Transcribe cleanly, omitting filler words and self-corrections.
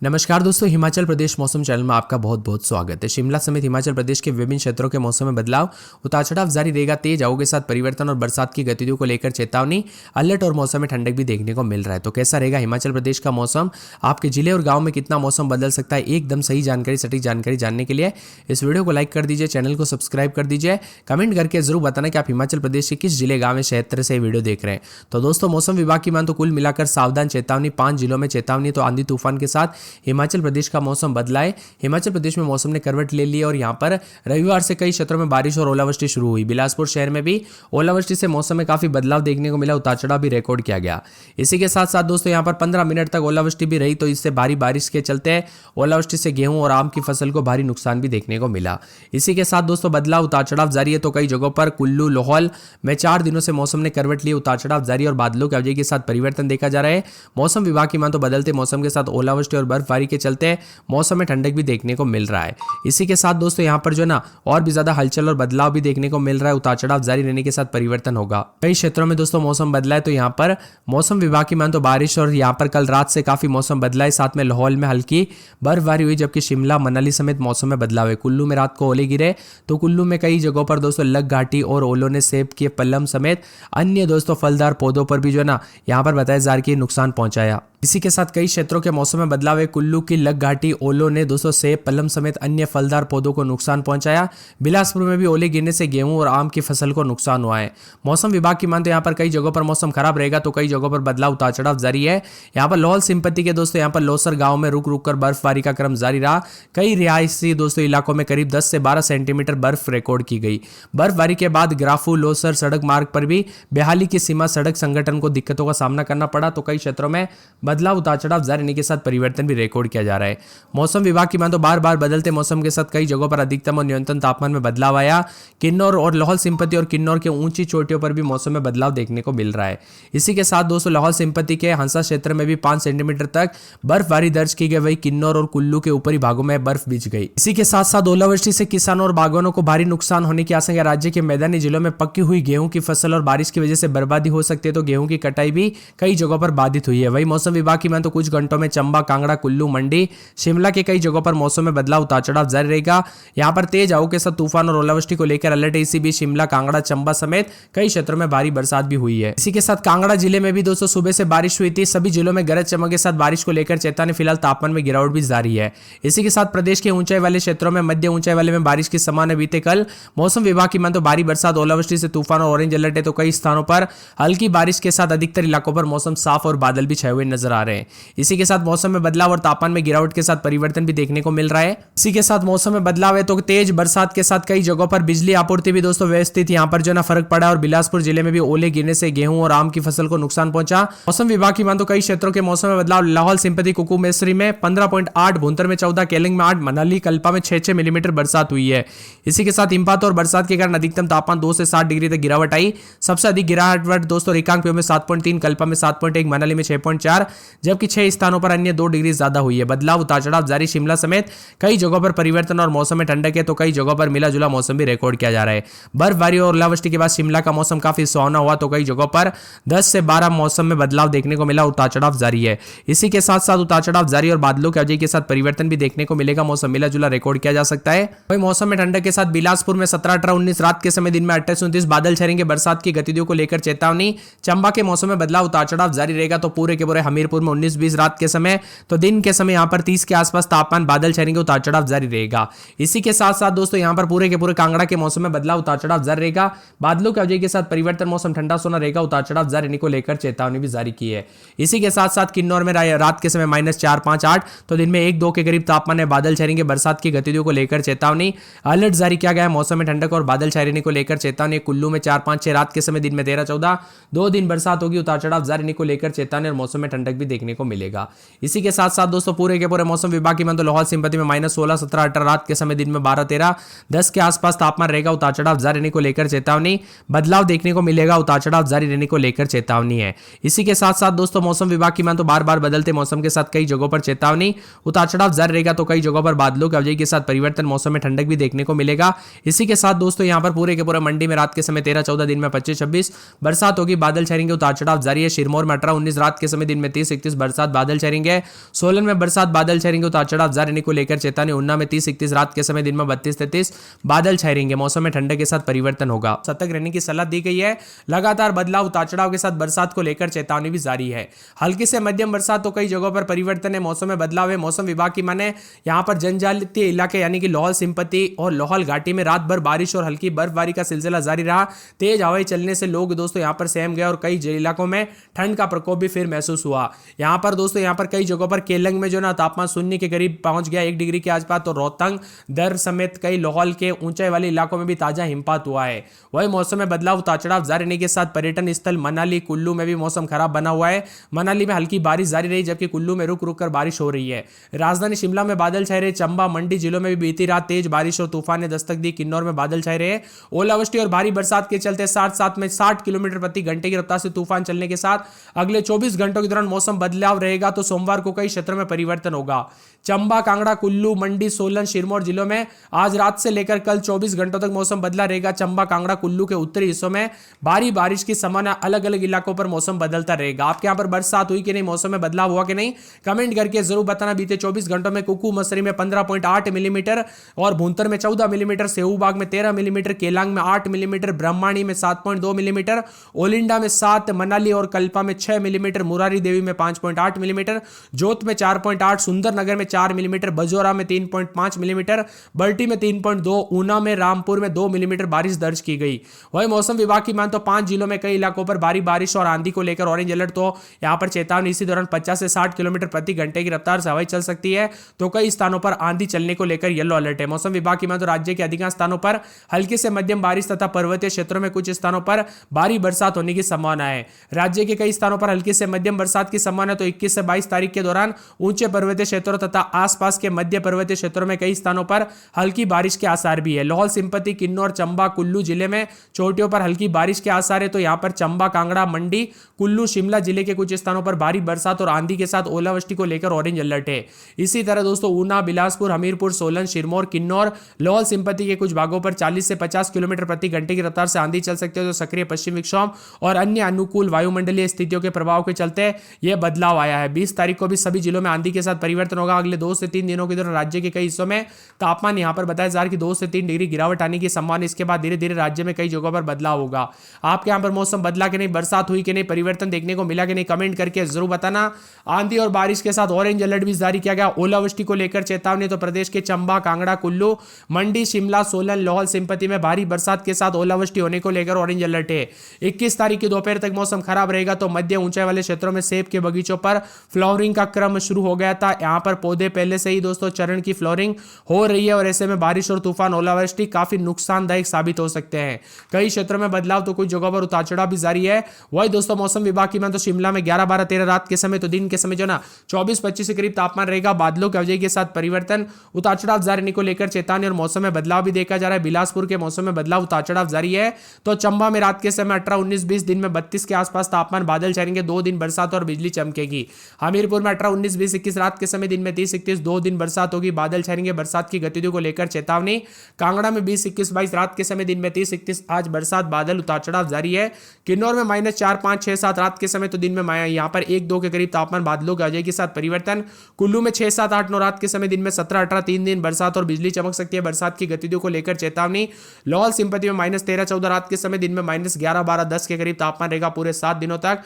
नमस्कार दोस्तों, हिमाचल प्रदेश मौसम चैनल में आपका बहुत बहुत स्वागत है। शिमला समेत हिमाचल प्रदेश के विभिन्न क्षेत्रों के मौसम में बदलाव, उतार चढ़ाव जारी रहेगा। तेज हवाओं के साथ परिवर्तन और बरसात की गतिविधियों को लेकर चेतावनी, अलर्ट और मौसम में ठंडक भी देखने को मिल रहा है। तो कैसा रहेगा हिमाचल प्रदेश का मौसम, आपके जिले और गाँव में कितना मौसम बदल सकता है, एकदम सही जानकारी, सटीक जानकारी जानने के लिए इस वीडियो को लाइक कर दीजिए, चैनल को सब्सक्राइब कर दीजिए, कमेंट करके जरूर बताना कि आप हिमाचल प्रदेश के किस जिले, गाँव, क्षेत्र से वीडियो देख रहे हैं। तो दोस्तों, मौसम विभाग की मान तो कुल मिलाकर सावधान चेतावनी, 5 जिलों में चेतावनी। तो आंधी तूफान के साथ हिमाचल प्रदेश का मौसम बदला है। हिमाचल प्रदेश में मौसम ने करवट ले ली है और यहां पर रविवार से कई क्षेत्रों में बारिश और ओलावृष्टि शुरू हुई। बिलासपुर शहर में भी ओलावृष्टि से मौसम में काफी बदलाव देखने को मिला, उतार चढ़ाव भी रिकॉर्ड किया गया। इसी के साथ साथ दोस्तों यहां पर 15 मिनट तक ओलावृष्टि भी रही, तो इससे भारी बारिश के चलते ओलावृष्टि से गेहूं और आम की फसल को भारी नुकसान भी देखने को मिला। इसी के साथ दोस्तों बदलाव, उतार चढ़ाव जारी है। तो कई जगहों पर कुल्लू, लाहौल में 4 दिनों से मौसम ने करवट ली, उतार चढ़ाव जारी और बादलों की अवधि के साथ परिवर्तन देखा जा रहा है। मौसम विभाग की मान तो बदलते मौसम के साथ ओलावृष्टि और बर्फबारी के चलते मौसम में ठंडक भी देखने को मिल रहा है। इसी के साथ दोस्तों यहां पर जो ना और भी ज्यादा हलचल और बदलाव भी देखने को मिल रहा है। उतार चढ़ाव जारी रहने के साथ परिवर्तन होगा। कई क्षेत्रों में दोस्तों मौसम बदला है। तो यहां पर मौसम विभाग की मान तो बारिश और यहां पर कल रात से काफी मौसम बदला है। साथ में लाहौल में हल्की बर्फबारी हुई, जबकि शिमला, मनाली समेत मौसम में बदलाव है। कुल्लू में रात को ओले गिरे, तो कुल्लू में कई जगहों पर दोस्तों लग घाटी और ओलों ने सेब के पल्लम समेत अन्य दोस्तों फलदार पौधों पर भी जो ना यहां पर बताया जा रहा है कि नुकसान पहुंचाया। इसी के साथ कई क्षेत्रों के मौसम में बदलाव है। कुल्लू की लग घाटी, ओलों ने दोस्तों सेब, पल्लम समेत अन्य फलदार पौधों को नुकसान पहुंचाया। बिलासपुर में भी ओले गिरने से गेहूं और आम की फसल को नुकसान हुआ है। मौसम विभाग की मानते यहाँ पर कई जगहों पर मौसम खराब रहेगा, तो कई जगहों पर बदलाव, उतार चढ़ाव जारी है। यहाँ पर लाहौल सिंपत्ति के दोस्तों यहाँ पर लोसर गांव में रुक रुक कर बर्फबारी का क्रम जारी रहा। कई रिहायशी दोस्तों इलाकों में करीब 10 से 12 सेंटीमीटर बर्फ रिकॉर्ड की गई। बर्फबारी के बाद ग्राफू लोसर सड़क मार्ग पर भी बेहाली की सीमा सड़क संगठन को दिक्कतों का सामना करना पड़ा। तो कई क्षेत्रों में बदलाव, उतार चढ़ाव जारी रहने के साथ परिवर्तन भी रिकॉर्ड किया जा रहा है। मौसम विभाग की मान तो बार बार बदलते मौसम के साथ कई जगहों पर अधिकतम और न्यूनतम तापमान में बदलाव आया। किन्नौर और लाहौल सिंपत्ति और किन्नौर के ऊंची चोटियों पर भी मौसम में बदलाव देखने को मिल रहा है। इसी के साथ दोस्तों लाहौल सिंपत्ति के हंसा क्षेत्र में भी 5 सेंटीमीटर तक बर्फबारी दर्ज की गई। वही किन्नौर और कुल्लू के ऊपरी भागों में बर्फ बिछ गई। इसी के साथ साथ ओलावृष्टि से किसानों और बागवानों को भारी नुकसान होने की आशंका। राज्य के मैदानी जिलों में पकी हुई गेहूं की फसल और बारिश की वजह से बर्बादी हो सकती है, तो गेहूं की कटाई भी कई जगहों पर बाधित हुई है। वही मौसम विभाग की मान तो कुछ घंटों में चंबा, कांगड़ा, कुल्लू, मंडी, शिमला के कई जगहों पर मौसम में बदलाव, उतार चढ़ाव जारी रहेगा। यहां पर तेज हवाओं के साथ तूफान और ओलावृष्टि को लेकर अलर्ट है। इसी बीच शिमला, कांगड़ा, चंबा समेत कई क्षेत्रों में भारी बरसात भी हुई है। इसी के साथ कांगड़ा जिले में भी दोस्तों सुबह से बारिश हुई थी। सभी जिलों में गरज चमक के साथ बारिश को लेकर चेतावनी। फिलहाल तापमान में गिरावट भी जारी है। इसी के साथ प्रदेश के ऊंचाई वाले क्षेत्रों में, मध्य ऊंचाई वाले में बारिश की संभावना। बीते कल मौसम विभाग की मान तो भारी बरसात, ओलावृष्टि से तूफान और ऑरेंज अलर्ट है। तो कई स्थानों पर हल्की बारिश के साथ अधिकतर इलाकों पर मौसम साफ और बादल भी छाए हुए नजर आ रहे हैं। इसी के साथ मौसम में बदलाव और तापमान में गिरावट के साथ परिवर्तन भी देखने को मिल रहा है। इसी के साथ मौसम में बदलाव है, तो तेज बरसात के साथ कई जगहों पर बिजली आपूर्ति भी दोस्तों व्यवस्थित यहां पर जो ना फर्क पड़ा। और बिलासपुर जिले में भी ओले गिरने से गेहूं और आम की फसल को नुकसान पहुंचा। मौसम विभाग की मान तो कई क्षेत्रों के मौसम में बदलाव। लाहौल सिंपत्ति, कुकू मेसरी में 15.8, भुंतर में 14, केलंग में 8, मनाली, कल्पा में 6 मिलीमीटर बरसात हुई है। इसी के साथ हिमपात और बरसात के कारण अधिकतम तापमान 2 से 7 डिग्री तक गिरावट आई। सबसे अधिक गिरावट दोस्तों रिकांगपिओ में 7.3, कल्पा में 7.1, मनाली में 6.4, जबकि 6 स्थानों पर अन्य 2 डिग्री ज्यादा हुई है। बदलाव, उतार चढ़ाव जारी। शिमला समेत कई जगहों पर परिवर्तन और मौसम में ठंडक है, तो कई जगहों पर मिला जुला मौसम भी रिकॉर्ड किया जा रहा है। बर्फबारी और ओलावृष्टि के बाद शिमला का मौसम काफी सुहावना हुआ, तो कई जगहों पर 10 से 12 मौसम में बदलाव देखने को मिला। उतार चढ़ाव जारी है। इसी के साथ साथ उतार चढ़ाव जारी और बादलों की अवधि के साथ परिवर्तन भी देखने को मिलेगा। मौसम मिला जुला रिकॉर्ड किया जा सकता है। वही मौसम में ठंडक के साथ बिलासपुर में 17, 18, 19 रात के समय, दिन में 28, 29 बादल छाएंगे। बरसात की गतिविधियों को लेकर चेतावनी। चंबा के मौसम में बदलाव, उतार चढ़ाव जारी रहेगा। तो पूरे के पूरे हमीरपुर में 19, 20 रात के समय, तो दिन के समय यहां पर 30 के आसपास तापमान, बादल छाएंगे, उतार चढ़ाव जारी रहेगा। इसी के साथ साथ दोस्तों यहां पर पूरे के पूरे कांगड़ा के मौसम में बदलाव, उतार चढ़ाव जारी रहेगा। बादलों की अवधि के साथ परिवर्तन, मौसम ठंडा सोना रहेगा। उतार चढ़ाव जारी रहने को लेकर चेतावनी भी जारी की है। इसी के साथ साथ किन्नौर में रात के समय -4, 5, 8, तो दिन में 1, 2 के करीब तापमान है। बादल छाएंगे। बरसात की गतिविधियों को लेकर चेतावनी, अलर्ट जारी किया गया है। मौसम में ठंडक और बादल छाए रहने को लेकर चेतावनी। कुल्लू में 4, 5, 6 रात के समय, दिन में 13, 14, 2 दिन बरसात होगी। उतार चढ़ाव जारी रहने को लेकर चेतावनी और मौसम में ठंडक भी देखने को मिलेगा। इसी के साथ साथ दोस्तों पूरे के पूरे मौसम विभाग की मान तो लाहौल सिंपत्ति में -16, 17, 18 रात के समय, दिन में 12, 13, 10 के आसपास तापमान रहेगा। उतार चढ़ाव जारी रहने को लेकर चेतावनी, बदलाव देखने को मिलेगा। उतार चढ़ाव जारी रहने को लेकर चेतावनी है। इसी के साथ साथ दोस्तों मौसम विभाग की मान तो बार बार बदलते मौसम के साथ कई जगहों पर चेतावनी, उतार चढ़ाव जारी रहेगा। तो कई जगहों पर बादलों की अवधि के साथ परिवर्तन, मौसम में ठंडक भी देखने को मिलेगा। इसी के साथ दोस्तों यहां पर पूरे के पूरे मंडी में रात के समय 13, 14, दिन में 25, 26 बरसात होगी। बादल छाएंगे। उतार चढ़ाव जारी है। सिरमौर में 18, 19 रात के समय, दिन में 30 30-31 बरसात बादल छाएंगे। सोलन में बरसात बादल छाएंगे, उतार चढ़ाव जारी रहने को लेकर चेतावनी। उन्ना में 30-31 रात के समय, दिन में 32-33 बादल छाएंगे। मौसम में ठंडक के साथ परिवर्तन होगा, सतर्क रहने की सलाह दी गई है। लगातार बदलाव, उतार चढ़ाव के साथ बरसात को लेकर चेतावनी भी जारी है। हल्की से मध्यम बरसात तो कई जगहों पर परिवर्तन है, मौसम में बदलाव है। मौसम विभाग की माने यहां पर जनजातीय इलाके यानी कि लाहौल स्पीति और लाहौल घाटी में रात भर बारिश और हल्की बर्फबारी का सिलसिला जारी रहा। तेज हवाएं चलने से लोग दोस्तों यहां पर सहम गए और कई इलाकों में ठंड का प्रकोप भी फिर महसूस हुआ। यहां पर दोस्तों यहां पर कई जगहों पर केलंग में जो ना तापमान शून्य के करीब पहुंच गया, 1 डिग्री के आसपास। तो रोहतांग, दर समेत कई लाहौल के ऊंचाई वाले इलाकों में भी ताजा हिमपात हुआ है। वही मौसम में बदलाव, उतार चढ़ाव जारी रहने के साथ पर्यटन स्थल मनाली, कुल्लू में भी मौसम खराब बना हुआ है। मनाली में हल्की बारिश जारी रही, जबकि कुल्लू में रुक रुक कर बारिश हो रही है। राजधानी शिमला में बादल छाए रहे। चंबा, मंडी जिलों में भी बीती रात तेज बारिश और तूफान ने दस्तक दी। किन्नौर में बादल छाए रहे। ओलावृष्टि और भारी बरसात के चलते साथ में 60 किलोमीटर प्रति घंटे की रफ्तार से तूफान चलने के साथ अगले 24 घंटों के दौरान मौसम बदलाव रहेगा। तो सोमवार को कई क्षेत्रों में परिवर्तन होगा। चंबा, कांगड़ा, कुल्लू, मंडी, सोलन, सिरमौर जिलों में आज रात से लेकर कल 24 घंटों तक मौसम बदला रहेगा। चंबा, कांगड़ा, कुल्लू के उत्तरी हिस्सों में भारी बारिश की संभावना, अलग अलग इलाकों पर मौसम बदलता रहेगा। आपके यहां पर बरसात हुई कि नहीं, मौसम में बदलाव हुआ कि नहीं, कमेंट करके जरूर बताना। बीते 24 घंटों में कुकू मसरी में 15.8 मिलीमीटर और भूंतर में 14 मिलीमीटर, सेऊबाग में 13 मिलीमीटर, केलांग में 8 मिलीमीटर, ब्रह्माणी में 7.2 मिलीमीटर, ओलिंडा में 7, मनाली और कल्पा में 6 मिलीमीटर, मुरारी देवी में 5.8 मिलीमीटर, जोत में 4.8, सुंदरनगर में 4 मिलीमीटर, बजोरा में 3.5 मिलीमीटर, बल्टी में 3.2, ऊना में, रामपुर में 2 मिलीमीटर बारिश दर्ज की गई। वही मौसम विभाग की मान तो 5 जिलों में कई इलाकों पर भारी बारिश और आंधी को लेकर ऑरेंज अलर्ट। तो यहां पर चेतावनी, इसी दौरान 50 से 60 किलोमीटर प्रति घंटे की रफ्तार से हवाएं चल सकती है। तो कई स्थानों पर आंधी चलने को लेकर येलो अलर्ट है। मौसम विभाग की मान तो राज्य के अधिकांश स्थानों पर हल्की से मध्यम बारिश तथा पर्वतीय क्षेत्रों में कुछ स्थानों पर भारी बरसात होने की संभावना है। राज्य के कई स्थानों पर हल्की से मध्यम बरसात की संभावना। तो 21 से 22 तारीख के दौरान ऊंचे पर्वतीय क्षेत्रों तथा आसपास के मध्य पर्वतीय क्षेत्रों में कई स्थानों पर हल्की बारिश के आसार भी है। लाहौल स्पीति, किन्नौर, चंबा, कुल्लू जिले में चोटियों पर हल्की बारिश के आसार है। तो यहां पर चंबा, कांगड़ा, मंडी, कुल्लू, शिमला जिले के कुछ स्थानों पर भारी बरसात और आंधी के साथ ओलावृष्टि को लेकर ऑरेंज अलर्ट है। इसी तरह दोस्तों ऊना, बिलासपुर, हमीरपुर, सोलन, सिरमौर, किन्नौर, लाहौल स्पीति के कुछ भागों पर 40 से 50 किलोमीटर प्रति घंटे की रफ्तार से आंधी चल सकती है। तो सक्रिय पश्चिम विक्षोभ और अन्य अनुकूल वायुमंडलीय स्थितियों के प्रभाव के चलते यह बदलाव आया है। 20 तारीख को भी सभी जिलों में आंधी के साथ परिवर्तन होगा। अगले 2 से 3 दिनों के दौरान राज्य के कई हिस्सों में तापमान यहां पर बताया जा रहा है कि 2 से 3 डिग्री गिरावट आने की संभावना। इसके बाद धीरे धीरे राज्य में कई जगहों पर बदलाव होगा। आपके यहां पर मौसम बदला कि नहीं, बरसात हुई कि नहीं, परिवर्तन देखने को मिला कि नहीं, कमेंट करके जरूर बताना। आंधी और बारिश के साथ ऑरेंज अलर्ट भी जारी किया गया। ओलावृष्टि को लेकर चेतावनी। तो प्रदेश के चंबा, कांगड़ा, कुल्लू, मंडी, शिमला, सोलन, लाहौल स्पीति में भारी बरसात के साथ ओलावृष्टि होने को लेकर ऑरेंज अलर्ट है। 21 तारीख की दोपहर तक मौसम खराब रहेगा। तो मध्य ऊंचाई वाले क्षेत्रों में सेब के बगीचों पर फ्लावरिंग का क्रम शुरू हो गया था। यहां पर पौधे पहले से ही दोस्तों चरण की फ्लावरिंग हो रही है और ऐसे में बारिश और तूफान, ओलावृष्टि काफी नुकसानदायक साबित हो सकते हैं। कई क्षेत्रों में बदलाव तो कुछ जगहों पर उतार चढ़ाव भी जारी है। वही दोस्तों मौसम विभाग की मान तो शिमला में 11, 12, 13 रात के समय, तो दिन के समय जो ना 24-25 के करीब तापमान रहेगा। बादलों की अवधि के साथ परिवर्तन, उतार चढ़ाव जारी रहने को लेकर चेतावनी और मौसम में बदलाव भी देखा जा रहा है। बिलासपुर के मौसम में बदलाव, उतार चढ़ाव जारी है। तो चंबा में रात के समय 18, 19, 20, दिन में 32 के आसपास तापमान, बादल छाएंगे। 2 दिन बरसात और बिजली चमकेगी। हमीरपुर में 18, 19, 20, 21 रात के समय, दिन में 30, 31, 2 दिन बरसात होगी, बादल छाएंगे। बरसात की गतिविधियों को लेकर चेतावनी। कांगड़ा में 20, 21, 22 रात के समय, दिन में 30, 31 आज बरसात, बादल, उतार चढ़ाव जारी है। किन्नौर में -4, 5, 6, 7 रात के समय, तो दिन में यहां पर 1, 2 के करीब तापमान, बादलों की अवधि के साथ परिवर्तन। कुल्लू में 6, 7, 8, 9 रात के समय, दिन में 17, 18, 3 दिन बरसात और बिजली चमक सकती है। बरसात की गतिविधियों को लेकर चेतावनी। लाहौल स्पीति में -13, 14 रात के समय, दिन में -11, 12, 10 के करीब तापमान रहेगा पूरे 7 दिनों तक।